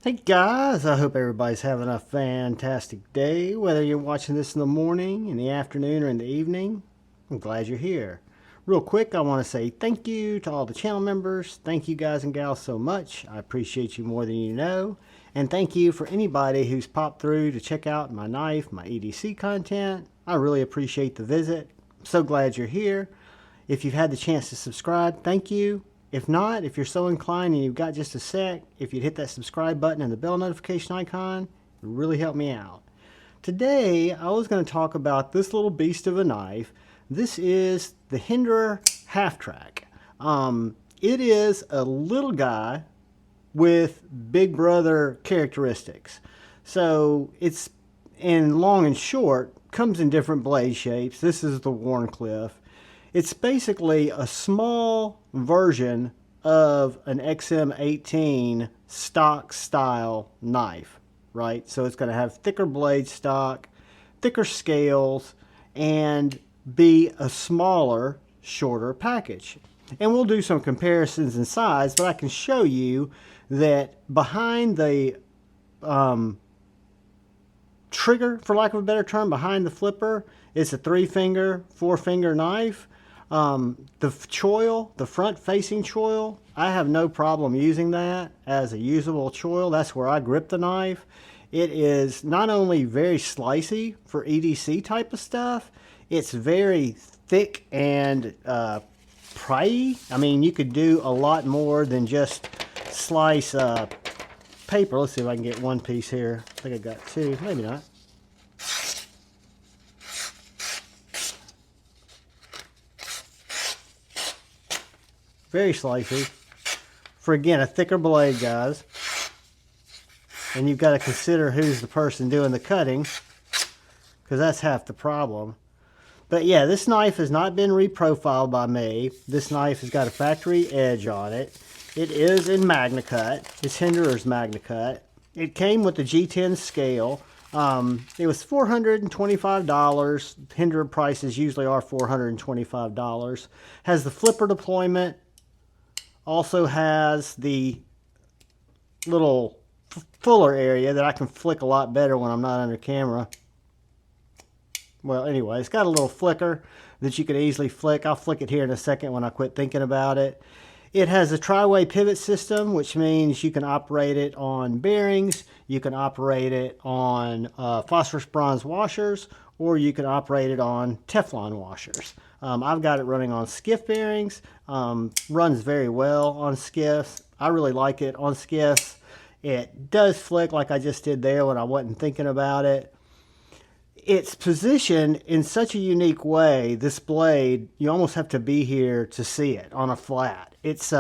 Hey guys, I hope everybody's having a fantastic day, whether you're watching this in the morning, in the afternoon, or in the evening. I'm glad you're here. Real quick, I want to say thank you to all the channel members. Thank you guys and gals so much. I appreciate you more than you know. And thank you for anybody who's popped through to check out my knife, my EDC content. I really appreciate the visit. I'm so glad you're here. If you've had the chance to subscribe, thank you. If not, if you're so inclined and you've got just a sec, if you'd hit that subscribe button and the bell notification icon, it would really help me out. Today, I was going to talk about this little beast of a knife. This is the Hinderer Halftrack. It is a little guy with Big Brother characteristics. So it's in long and short, comes in different blade shapes. This is the Wharncliffe. It's basically a small version of an XM18 stock style knife, right? So it's going to have thicker blade stock, thicker scales, and be a smaller, shorter package. And we'll do some comparisons in size, but I can show you that behind the trigger, for lack of a better term, behind the flipper, it's a 3-finger, 4-finger knife. The choil, the front facing choil, I have no problem using that as a usable choil. That's where I grip the knife. It is not only very slicey for EDC type of stuff, it's very thick and pryy. I mean, you could do a lot more than just slice paper. Let's see if I can get one piece here. I think I got two, maybe not. Very slicey. For again, a thicker blade, guys. And you've got to consider who's the person doing the cutting, because that's half the problem. But yeah, this knife has not been reprofiled by me. This knife has got a factory edge on it. It is in Magnacut. It's Hinderer's Magnacut. It came with the G10 scale. It was $425. Hinderer prices usually are $425. Has the flipper deployment. Also has the little fuller area that I can flick a lot better when I'm not under camera. Well, anyway, it's got a little flicker that you can easily flick. I'll flick it here in a second when I quit thinking about it. It has a tri-way pivot system, which means you can operate it on bearings, you can operate it on phosphorus bronze washers, or you can operate it on Teflon washers. I've got it running on skiff bearings. Runs very well on skiffs. I really like it on skiffs. It does flick like I just did there when I wasn't thinking about it. It's positioned in such a unique way, this blade, you almost have to be here to see it on a flat. It's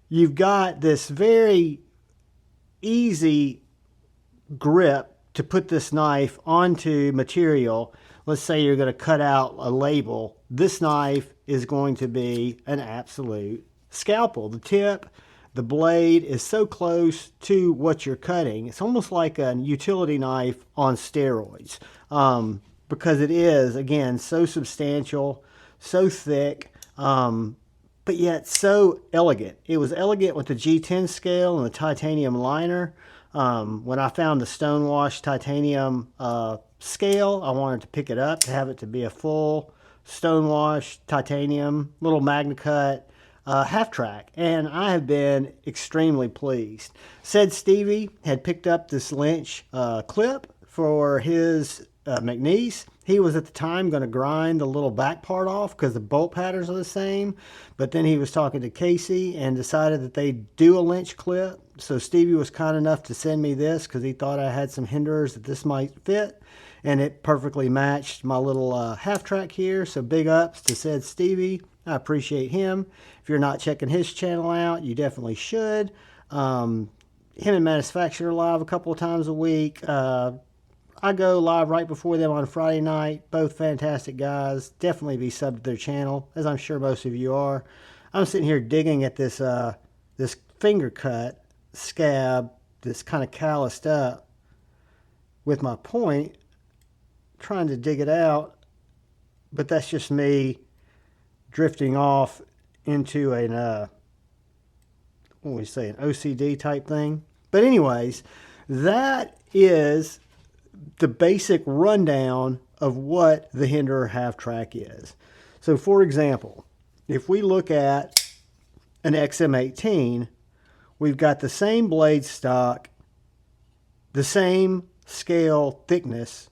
you've got this very easy grip to put this knife onto material. Let's say you're going to cut out a label. This knife is going to be an absolute scalpel. The tip, the blade is so close to what you're cutting. It's almost like a utility knife on steroids, because it is, again, so substantial, so thick, but yet so elegant. It was elegant with the G10 scale and the titanium liner. When I found the Stonewashed Titanium scale, I wanted to pick it up to have it to be a full Stonewashed Titanium little Magnacut half-track, and I have been extremely pleased. Said Stevie had picked up this Lynch clip for his McNeese. He was at the time going to grind the little back part off because the bolt patterns are the same, but then he was talking to Casey and decided that they'd do a Lynch clip. So Stevie was kind enough to send me this because he thought I had some Hinderers that this might fit, and it perfectly matched my little half-track here. So big ups to said Stevie. I appreciate him. If you're not checking his channel out, you definitely should. Him and Manufacturer live a couple of times a week. I go live right before them on Friday night. Both fantastic guys. Definitely be subbed to their channel, as I'm sure most of you are. I'm sitting here digging at this this finger cut scab that's kind of calloused up with my point, trying to dig it out. But that's just me drifting off into an what we say, an OCD type thing. But anyways, that is the basic rundown of what the Hinderer Halftrack is. So for example, if we look at an XM18, we've got the same blade stock, the same scale thickness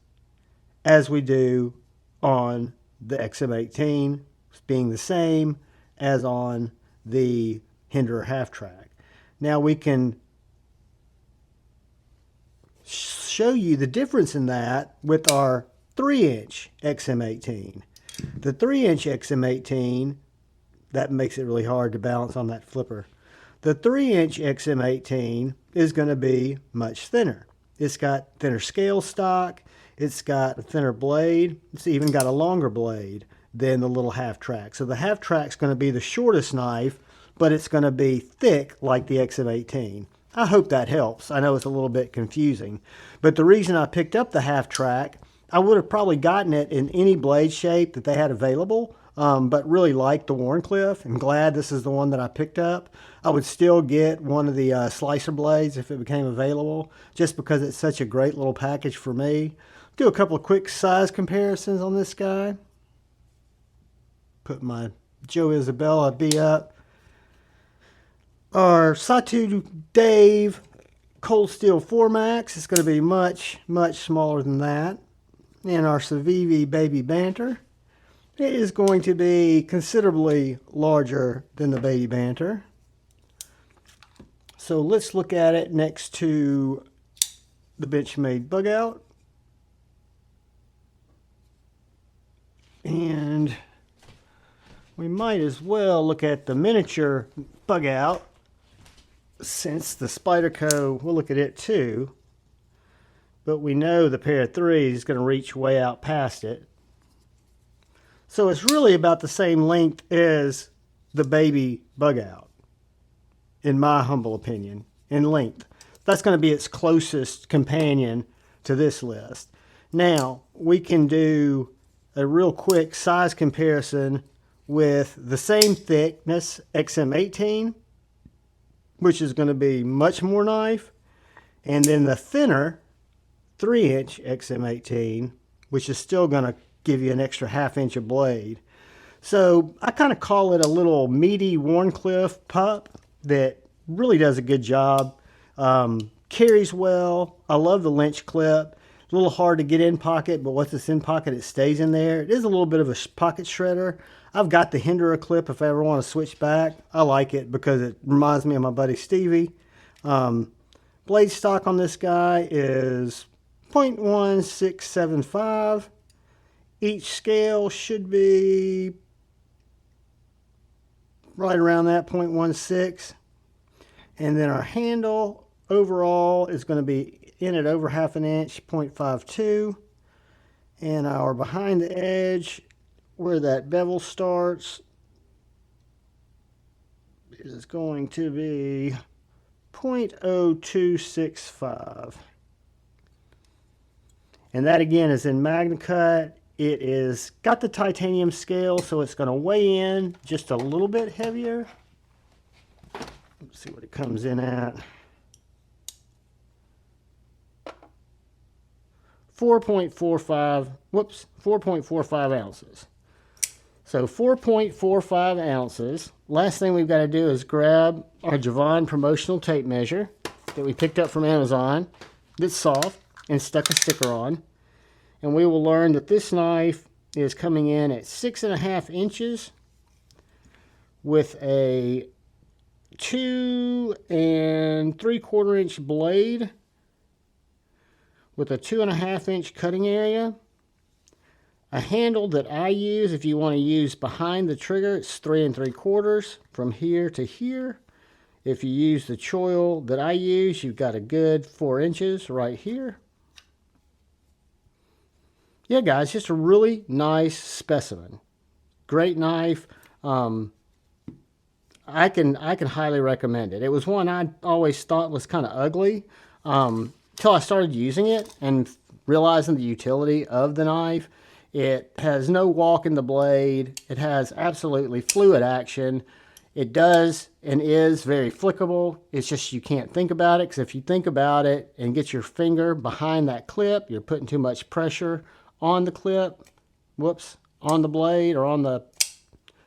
as we do on the XM18, being the same as on the Hinderer Halftrack. Now we can show you the difference in that with our 3-inch XM18. The 3-inch XM18, that makes it really hard to balance on that flipper. The 3-inch XM18 is going to be much thinner. It's got thinner scale stock, it's got a thinner blade, it's even got a longer blade than the little Halftrack. So the Halftrack's going to be the shortest knife, but it's going to be thick like the XM18. I hope that helps. I know it's a little bit confusing, but the reason I picked up the Halftrack, I would have probably gotten it in any blade shape that they had available, but really liked the Wharncliffe and glad this is the one that I picked up. I would still get one of the slicer blades if it became available, just because it's such a great little package for me. Do a couple of quick size comparisons on this guy. Put my Joe Isabella B up. Our Satu Dave Cold Steel 4 Max is going to be much, much smaller than that. And our Civivi Baby Banter, it is going to be considerably larger than the Baby Banter. So let's look at it next to the Benchmade Bug Out. And we might as well look at the miniature Bug Out, since the Spyderco, we'll look at it too. But we know the pair of 3 is going to reach way out past it. So it's really about the same length as the Baby Bug Out, in my humble opinion, in length. That's going to be its closest companion to this list. Now, we can do a real quick size comparison with the same thickness XM18, which is going to be much more knife, and then the thinner 3-inch XM18, which is still going to give you an extra ½ inch of blade. So I kind of call it a little meaty Wharncliffe pup that really does a good job. Carries well. I love the Lynch clip. A little hard to get in pocket, but once it's in pocket, it stays in there. It is a little bit of a pocket shredder. I've got the Hinderer clip if I ever want to switch back. I like it because it reminds me of my buddy Stevie. Blade stock on this guy is 0.1675. Each scale should be right around that 0.16. And then our handle overall is going to be in at over ½ inch, 0.52. And our behind the edge, where that bevel starts, is going to be 0.0265. And that again is in Magnacut. It is got the titanium scale, so it's going to weigh in just a little bit heavier. Let's see what it comes in at. 4.45 ounces. So 4.45 ounces. Last thing we've got to do is grab our JuhVon promotional tape measure that we picked up from Amazon. That's soft and stuck a sticker on. And we will learn that this knife is coming in at 6.5 inches with a 2 3/4 inch blade with a 2.5 inch cutting area. A handle that I use, if you want to use behind the trigger, it's 3 3/4 from here to here. If you use the choil that I use, you've got a good 4 inches right here. Yeah, guys, just a really nice specimen. Great knife. I can highly recommend it. It was one I always thought was kind of ugly till I started using it and realizing the utility of the knife. It has no walk in the blade. It has absolutely fluid action. It does and is very flickable. It's just you can't think about it, because if you think about it and get your finger behind that clip, you're putting too much pressure on the clip, on the blade or on the...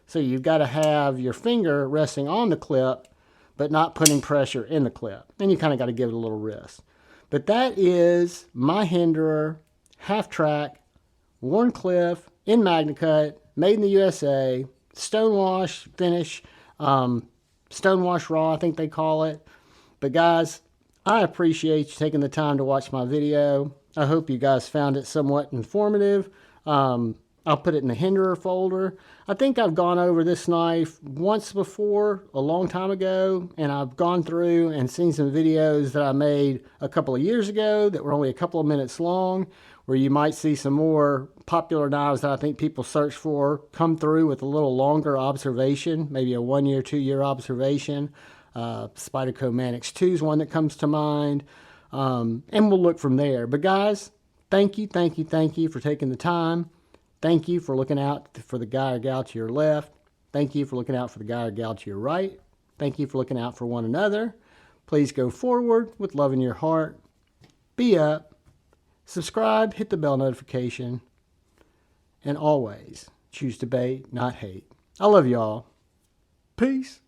So you've got to have your finger resting on the clip, but not putting pressure in the clip. And you kind of got to give it a little rest. But that is my Hinderer Halftrack Wharncliffe in Magnacut, made in the USA, stonewash finish, stonewash raw, I think they call it. But guys, I appreciate you taking the time to watch my video. I hope you guys found it somewhat informative. I'll put it in the Hinderer folder. I think I've gone over this knife once before, a long time ago, and I've gone through and seen some videos that I made a couple of years ago that were only a couple of minutes long, where you might see some more popular knives that I think people search for come through with a little longer observation, maybe a 1 year, 2 year observation. Spyderco Manix 2 is one that comes to mind, and we'll look from there. But guys, thank you for taking the time. Thank you for looking out for the guy or gal to your left. Thank you for looking out for the guy or gal to your right. Thank you for looking out for one another. Please go forward with love in your heart. Be up. Subscribe, hit the bell notification. And always choose to bait, not hate. I love y'all. Peace.